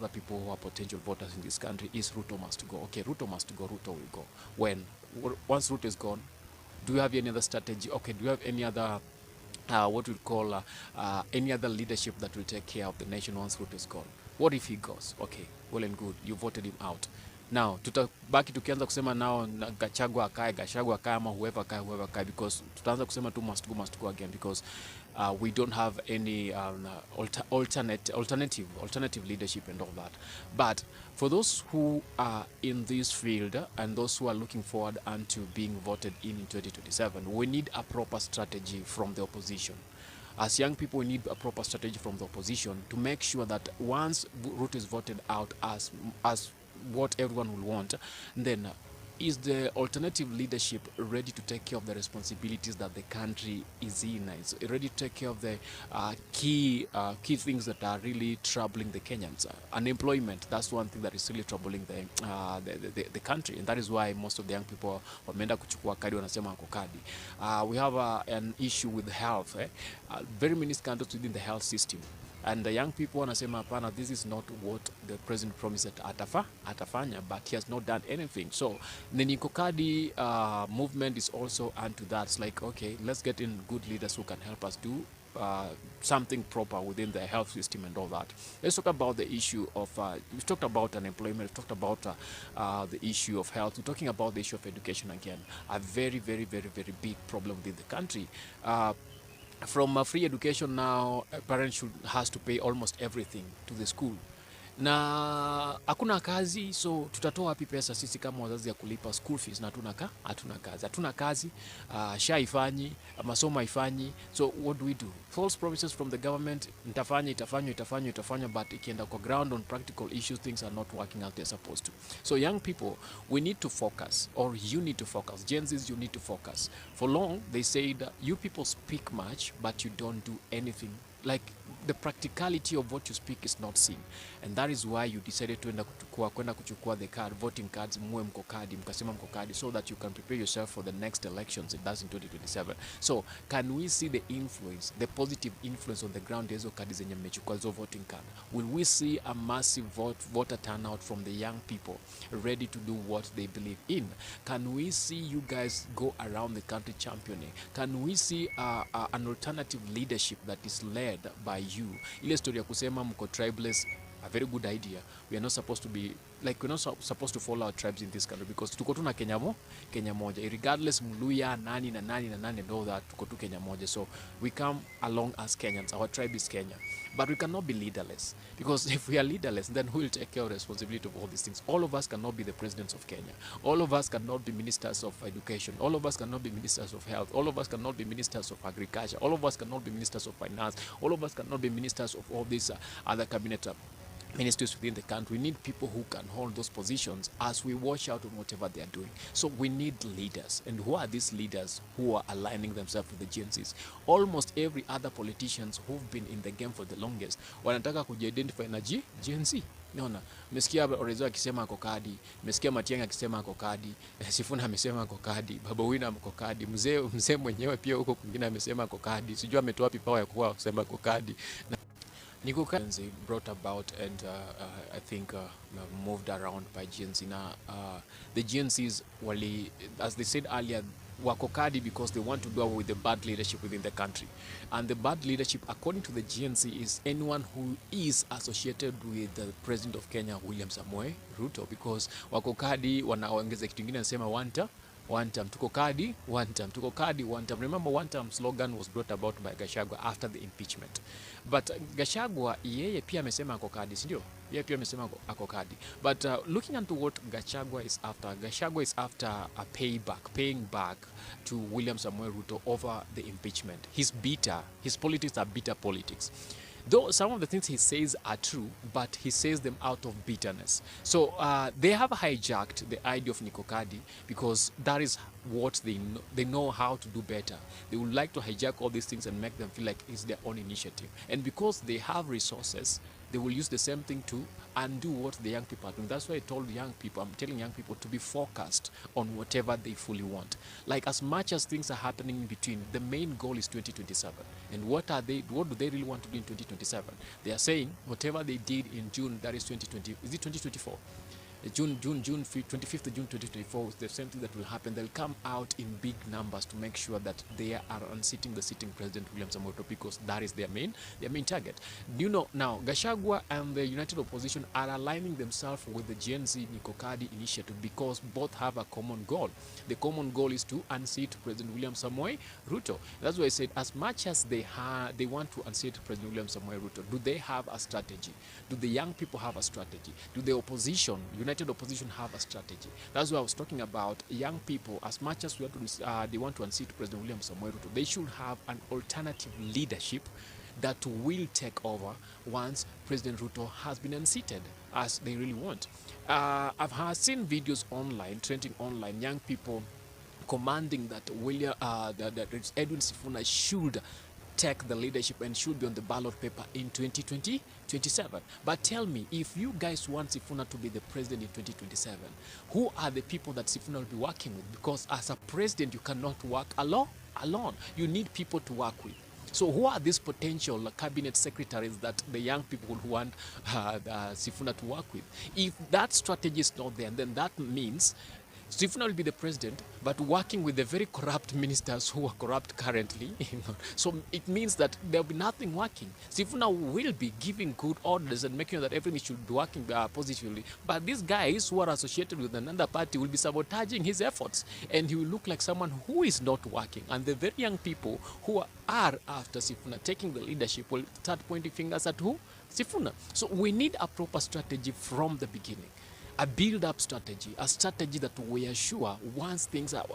the people who are potential voters in this country is Ruto must go. Okay, Ruto must go, Ruto will go. When? Once Ruto is gone, do you have any other strategy? Okay, do you have any other, what we call, any other leadership that will take care of the nation once Ruto is gone? What if he goes? Okay, well and good, you voted him out. Now tutabaki tukianza kusema nao Gachagua akae ama whoever akae, because tutaanza kusema tu must go again, because we don't have any alternative leadership and all that. But for those who are in this field and those who are looking forward unto being voted in 2027, we need a proper strategy from the opposition. As young people, we need a proper strategy from the opposition to make sure that once Ruto is voted out as what everyone will want, then is the alternative leadership ready to take care of the responsibilities that the country is in? Is ready to take care of the key things that are really troubling the Kenyans? Unemployment, that's one thing that is really troubling the country, and that is why most of the young people wameenda kuchukua kadi, wanasema ako kadi. We have an issue with health. Very many scandals within the health system. And the young people wanasema hapana, this is not what the president promised that atafanya, but he has not done anything. So the Tuko Kadi movement is also onto that. It's like, okay, let's get in good leaders who can help us do something proper within the health system and all that. Let's talk about the issue of, we've talked about unemployment, we've talked about the issue of health, we're talking about the issue of education again. A very, very, very, very big problem within the country. From free education now, a parent has to pay almost everything to the school. Na hakuna kazi, so tutatoa wapi pesa sisi kama wazazi ya kulipa school fees, na hatuna kazi, SHA ifanyi, masomo haifanyi. So what do we do? False promises from the government, itafanywa, but ikienda kwa ground on practical issues, things are not working out they're supposed to. So young people, we need to focus, or you need to focus. Gen Zs, you need to focus. For long, they said, you people speak much, but you don't do anything. Like, the practicality of what you speak is not seen, and that is why you decided to kwenda kuchukua the card, voting cards, mkasema mko kadi, so that you can prepare yourself for the next elections, and that's in 2027. So can we see the influence, the positive influence on the ground hizo kadi zenye mmechukua hizo voting card? Will we see a massive voter turnout from the young people ready to do what they believe in? Can we see you guys go around the country championing? Can we see an alternative leadership that is led by you? Ile story ya kusema mko tribeless, a very good idea. We are not supposed to be like, we're not supposed to follow our tribes in this country, because tuko tu na Kenya moja, regardless Mluya nani and all that, tuko tu Kenya moja. So we come along as Kenyans. Our tribe is Kenya, but we cannot be leaderless, because if we are leaderless, then who will take care of the responsibility of all these things? All of us cannot be the presidents of Kenya. All of us cannot be ministers of education. All of us cannot be ministers of health. All of us cannot be ministers of agriculture. All of us cannot be ministers of finance. All of us cannot be ministers of all these other cabinet ministries within the country. We need people who can hold those positions as we watch out on whatever they are doing. So we need leaders. And who are these leaders who are aligning themselves with the Gen Zs? Almost every other politicians who've been in the game for the longest wanataka kujiidentify na Gen Z. Naona, mesikia Orezo akisema ako kadi, mesikia Matiang'i akisema ako kadi, Sifuna amesema ako kadi, Baba Wina ako kadi, mzee mwenyewe pia huko kwingine amesema ako kadi. Sijui ametoa wapi power ya kuwa kusema ako kadi. Tuko Kadi brought about and I think moved around by Gen Z. Now, the Gen Zs, as they said earlier, wako kadi because they want to do away with the bad leadership within the country. And the bad leadership, according to the Gen Z, is anyone who is associated with the President of Kenya, William Samoei Ruto, because wako kadi wanaongeza kitu kingine, nasema one term, Tuko Kadi, one term, Tuko Kadi, one term. Remember, one term slogan was brought about by Gachagua after the impeachment. But Gachagua, yeye pia amesema ako kadi, si ndio? Yeye pia amesema ako kadi. But looking into what Gachagua is after paying back to William Samoei Ruto over the impeachment. He's bitter. His politics are bitter politics. Though some of the things he says are true, but he says them out of bitterness. So they have hijacked the idea of Tuko Kadi because that is what they know how to do better. They would like to hijack all these things and make them feel like it's their own initiative. And because they have resources, they will use the same thing to undo what the young people are doing. That's why I'm telling young people to be focused on whatever they fully want. Like, as much as things are happening in between, the main goal is 2027. And what do they really want to do in 2027? They are saying whatever they did in June, that is 2020, is it 2024? June 25th of June 2024 is the same thing that will happen. They'll come out in big numbers to make sure that they are unseating the sitting president William Samoei Ruto, because that is their main target. You know, now Gachagua and the United Opposition are aligning themselves with the Gen Z Tuko Kadi initiative because both have a common goal. The common goal is to unseat President William Samoei Ruto. That's why I said, as much as they want to unseat President William Samoei Ruto, do they have a strategy? Do the young people have a strategy? Do the opposition, United Opposition, have a strategy? That's what I was talking about. Young people, as much as they want to unseat President William Samoei Ruto, they should have an alternative leadership that will take over once President Ruto has been unseated, as they really want. I've seen videos online, trending online, young people commanding that Edwin Sifuna should take the leadership and should be on the ballot paper in 2027. But tell me, if you guys want Sifuna to be the president in 2027, who are the people that Sifuna will be working with? Because as a president, you cannot work alone. You need people to work with. So who are these potential cabinet secretaries that the young people who want Sifuna to work with? If that strategy is not there, then that means Sifuna will be the president, but working with the very corrupt ministers who are corrupt currently. So it means that there will be nothing working. Sifuna will be giving good orders and making sure that everything should be working positively. But these guys who are associated with another party will be sabotaging his efforts. And he will look like someone who is not working. And the very young people who are after Sifuna taking the leadership will start pointing fingers at who? Sifuna. So we need a proper strategy from the beginning. A build-up strategy, a strategy that we are sure once things are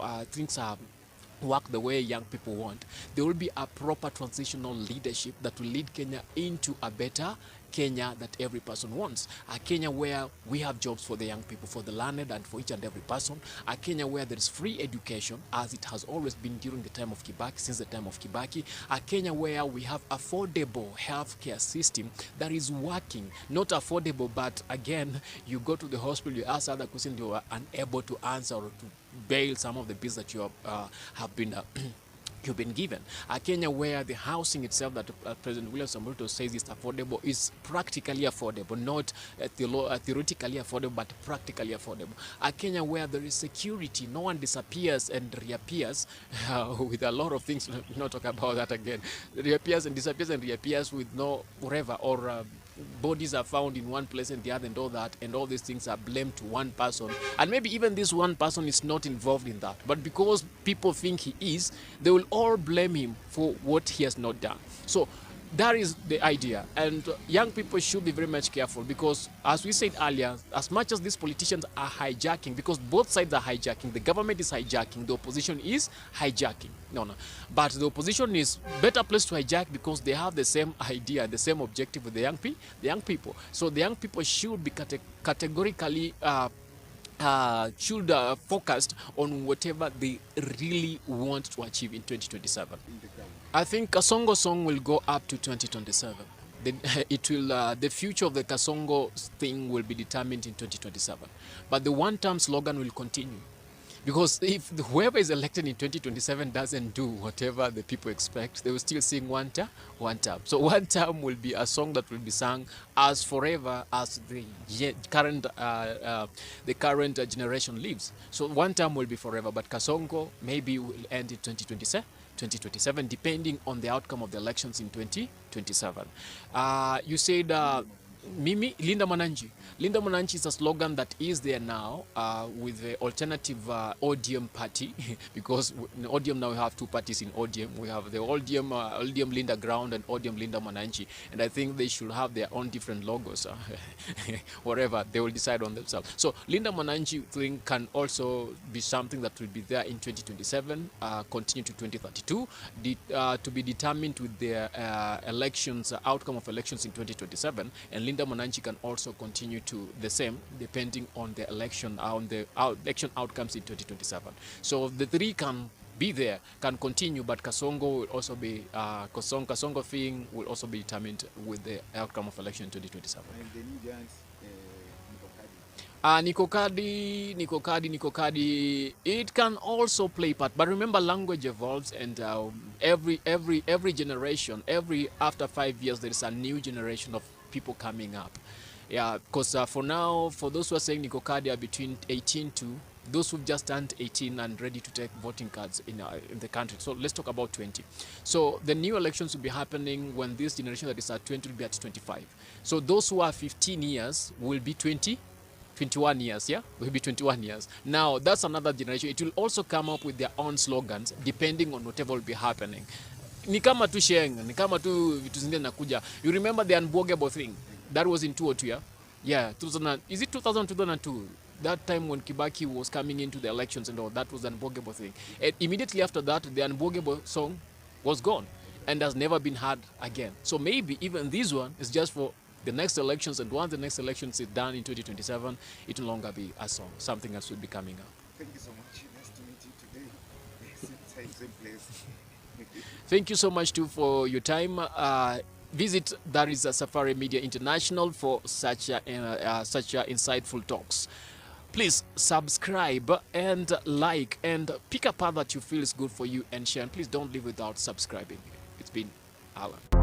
work the way young people want, there will be a proper transitional leadership that will lead Kenya into a better Kenya that every person wants. A Kenya where we have jobs for the young people, for the learned, and for each and every person. A Kenya where there is free education, as it has always been during the time of Kibaki, since the time of Kibaki. A Kenya where we have affordable healthcare system that is working. Not affordable, but again, you go to the hospital, you ask other questions, you are unable to answer or to bail some of the bills that you have been you've been given. A Kenya where the housing itself that President William Samoei Ruto says is affordable is practically affordable, not theoretically affordable, but practically affordable. A Kenya where there is security, no one disappears and reappears with a lot of things. Not talk about that again. Reappears and disappears and reappears with no whatever, or bodies are found in one place and the other and all that, and all these things are blamed to one person, and maybe even this one person is not involved in that, but because people think he is, they will all blame him for what he has not done. So that is the idea, and young people should be very much careful, because as we said earlier, as much as these politicians are hijacking, because both sides are hijacking, the government is hijacking, the opposition is hijacking. But the opposition is better placed to hijack because they have the same idea, the same objective with the young people. So the young people should be categorically focused on whatever they really want to achieve in 2027. I think Kasongo song will go up to 2027. The future of the Kasongo thing will be determined in 2027. But the one-term slogan will continue. Because if whoever is elected in 2027 doesn't do whatever the people expect, they will still sing one term. So one term will be a song that will be sung as forever as the current generation lives. So one term will be forever, but Kasongo maybe will end in 2027, depending on the outcome of the elections in 2027. You said Mimi, Linda Mwananchi. Linda Mwananchi is a slogan that is there now with the alternative ODM party, because in ODM now we have two parties in ODM. We have the ODM Linda Ground and ODM Linda Mwananchi, and I think they should have their own different logos, whatever, they will decide on themselves. So Linda Mwananchi thing can also be something that will be there in 2027, continue to 2032, to be determined with the outcome of elections in 2027, and Linda Mwananchi can also continue to the same depending on the election outcomes in 2027. So the three can be there can continue, but Kasongo will also be Kasongo thing will also be determined with the outcome of election in 2027. And the new giants, Tuko Kadi, it can also play part. But remember, language evolves, and every generation, after 5 years, there is a new generation of people coming up. Yeah, because for now, for those who are saying Tuko Kadi are between 18 to those who've just turned 18 and ready to take voting cards in the country. So let's talk about 20. So the new elections will be happening when this generation that is at 20 will be at 25. So those who are 15 years will be 21 years, yeah? Will be 21 years. Now, that's another generation. It will also come up with their own slogans depending on whatever will be happening. Ni kama tu sheng, ni kama tu vitu zingine nakuja. You remember the unbogable thing? That was in 2002, yeah? Yeah, 2000, is it 2002? That time when Kibaki was coming into the elections and all, that was an unbogable thing. And immediately after that, the unbogable song was gone and has never been heard again. So maybe even this one is just for the next elections, and once the next elections is done in 2027, it will no longer be a song. Something else will be coming up. Thank you so much. Nice to meet you today. Same time, same place. Thank you so much too for your time. Visit That Is a Safari Media International for such insightful talks. Please subscribe and like and pick a part that you feel is good for you and share. And please don't leave without subscribing. It's been Alan.